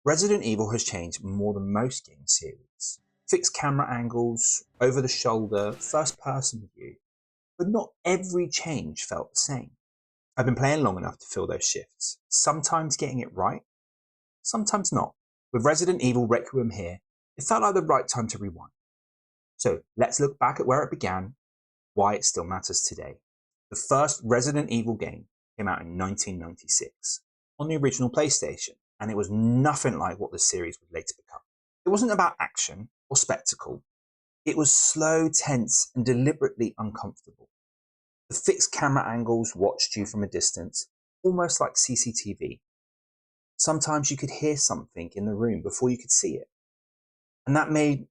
Resident Evil has changed more than most game series. Fixed camera angles, over the shoulder, first person view, but not every change felt the same. I've been playing long enough to feel those shifts, sometimes getting it right, sometimes not. With Resident Evil Requiem here, it felt like the right time to rewind. So let's look back at where it began, why it still matters today. The first Resident Evil game came out in 1996 on the original PlayStation, and it was nothing like what the series would later become. It wasn't about action or spectacle. It was slow, tense, and deliberately uncomfortable. The fixed camera angles watched you from a distance, almost like CCTV. Sometimes you could hear something in the room before you could see it. And that made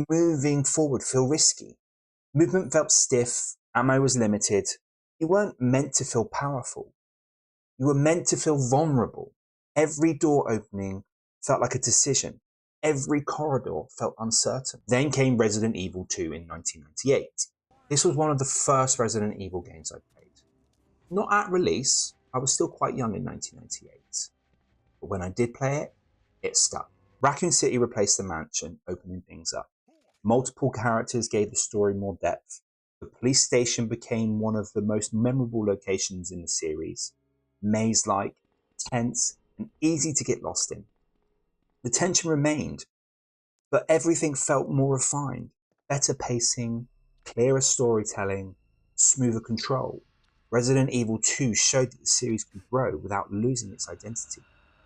moving forward feel risky. Movement felt stiff, ammo was limited. You weren't meant to feel powerful. You were meant to feel vulnerable. Every door opening felt like a decision. Every corridor felt uncertain. Then came Resident Evil 2 in 1998. This was one of the first Resident Evil games I played. Not at release, I was still quite young in 1998. But when I did play it, it stuck. Raccoon City replaced the mansion, opening things up. Multiple characters gave the story more depth. The police station became one of the most memorable locations in the series. Maze-like, tense, and easy to get lost in. The tension remained, but everything felt more refined. Better pacing, clearer storytelling, smoother control. Resident Evil 2 showed that the series could grow without losing its identity.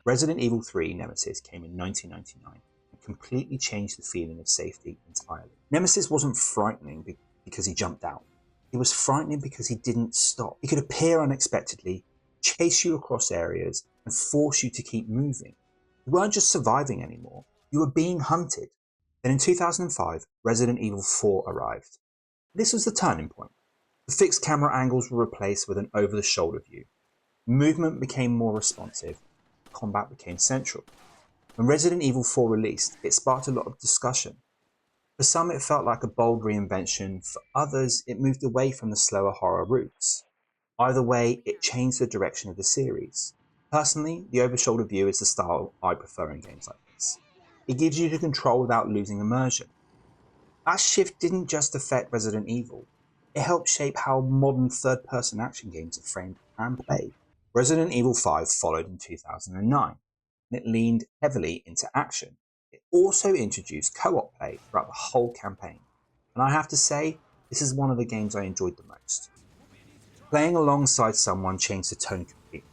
Resident Evil 3 Nemesis came in 1999 and completely changed the feeling of safety entirely. Nemesis wasn't frightening because he jumped out. He was frightening because he didn't stop. He could appear unexpectedly, chase you across areas, and force you to keep moving. You weren't just surviving anymore, you were being hunted. Then in 2005, Resident Evil 4 arrived. This was the turning point. The fixed camera angles were replaced with an over-the-shoulder view. Movement became more responsive. Combat became central. When Resident Evil 4 released, it sparked a lot of discussion. For some, it felt like a bold reinvention. For others, it moved away from the slower horror roots. Either way, it changed the direction of the series. Personally, the over-shoulder view is the style I prefer in games like this. It gives you the control without losing immersion. That shift didn't just affect Resident Evil. It helped shape how modern third-person action games are framed and played. Resident Evil 5 followed in 2009, and it leaned heavily into action. It also introduced co-op play throughout the whole campaign, and I have to say, this is one of the games I enjoyed the most. Playing alongside someone changed the tone completely.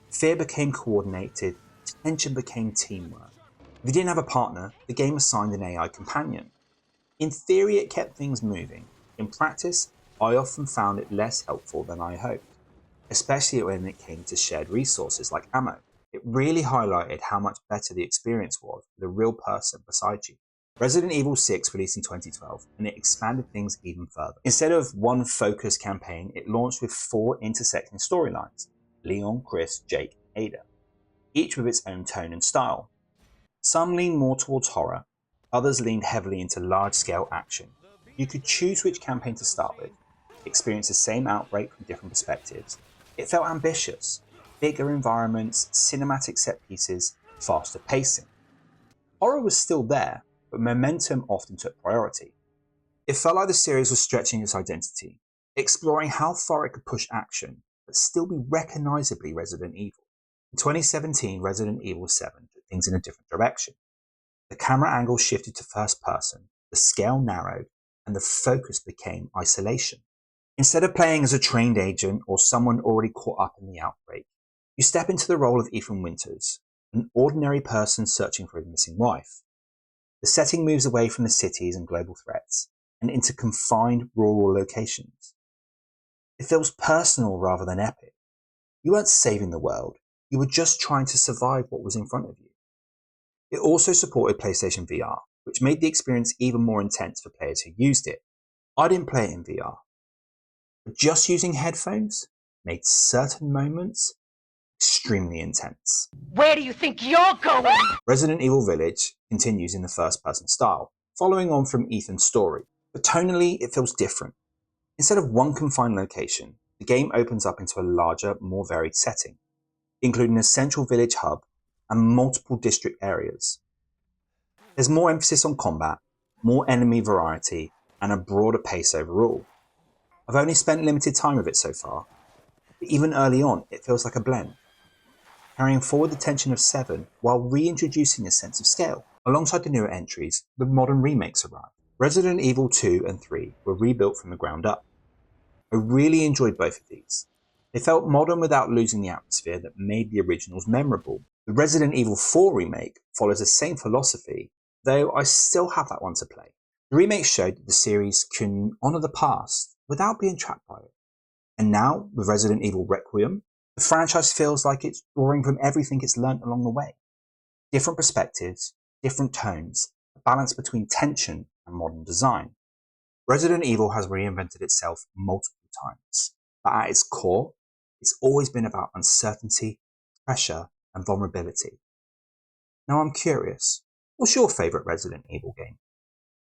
Fear became coordinated, tension became teamwork. If you didn't have a partner, the game assigned an AI companion. In theory, it kept things moving. In practice, I often found it less helpful than I hoped, especially when it came to shared resources like ammo. It really highlighted how much better the experience was with a real person beside you. Resident Evil 6 released in 2012, and it expanded things even further. Instead of one focused campaign, it launched with 4 intersecting storylines: Leon, Chris, Jake, and Ada, each with its own tone and style. Some leaned more towards horror, others leaned heavily into large-scale action. You could choose which campaign to start with, experience the same outbreak from different perspectives. It felt ambitious, bigger environments, cinematic set pieces, faster pacing. Horror was still there, but momentum often took priority. It felt like the series was stretching its identity, exploring how far it could push action, but still be recognisably Resident Evil. In 2017, Resident Evil 7 took things in a different direction. The camera angle shifted to first person, the scale narrowed, and the focus became isolation. Instead of playing as a trained agent or someone already caught up in the outbreak, you step into the role of Ethan Winters, an ordinary person searching for his missing wife. The setting moves away from the cities and global threats and into confined rural locations. It feels personal rather than epic. You weren't saving the world, you were just trying to survive what was in front of you. It also supported PlayStation VR, which made the experience even more intense for players who used it. I didn't play it in VR, but just using headphones made certain moments extremely intense. Where do you think you're going? Resident Evil Village continues in the first-person style, following on from Ethan's story, but tonally it feels different. Instead of one confined location, the game opens up into a larger, more varied setting, including a central village hub and multiple district areas. There's more emphasis on combat, more enemy variety, and a broader pace overall. I've only spent limited time with it so far, but even early on it feels like a blend, carrying forward the tension of 7 while reintroducing a sense of scale. Alongside the newer entries, the modern remakes arrived. Resident Evil 2 and 3 were rebuilt from the ground up. I really enjoyed both of these. They felt modern without losing the atmosphere that made the originals memorable. The Resident Evil 4 remake follows the same philosophy, though I still have that one to play. The remake showed that the series can honour the past without being trapped by it. And now, with Resident Evil Requiem, the franchise feels like it's drawing from everything it's learnt along the way. Different perspectives, different tones, a balance between tension and modern design. Resident Evil has reinvented itself multiple times, but at its core, it's always been about uncertainty, pressure, and vulnerability. Now I'm curious, what's your favourite Resident Evil game?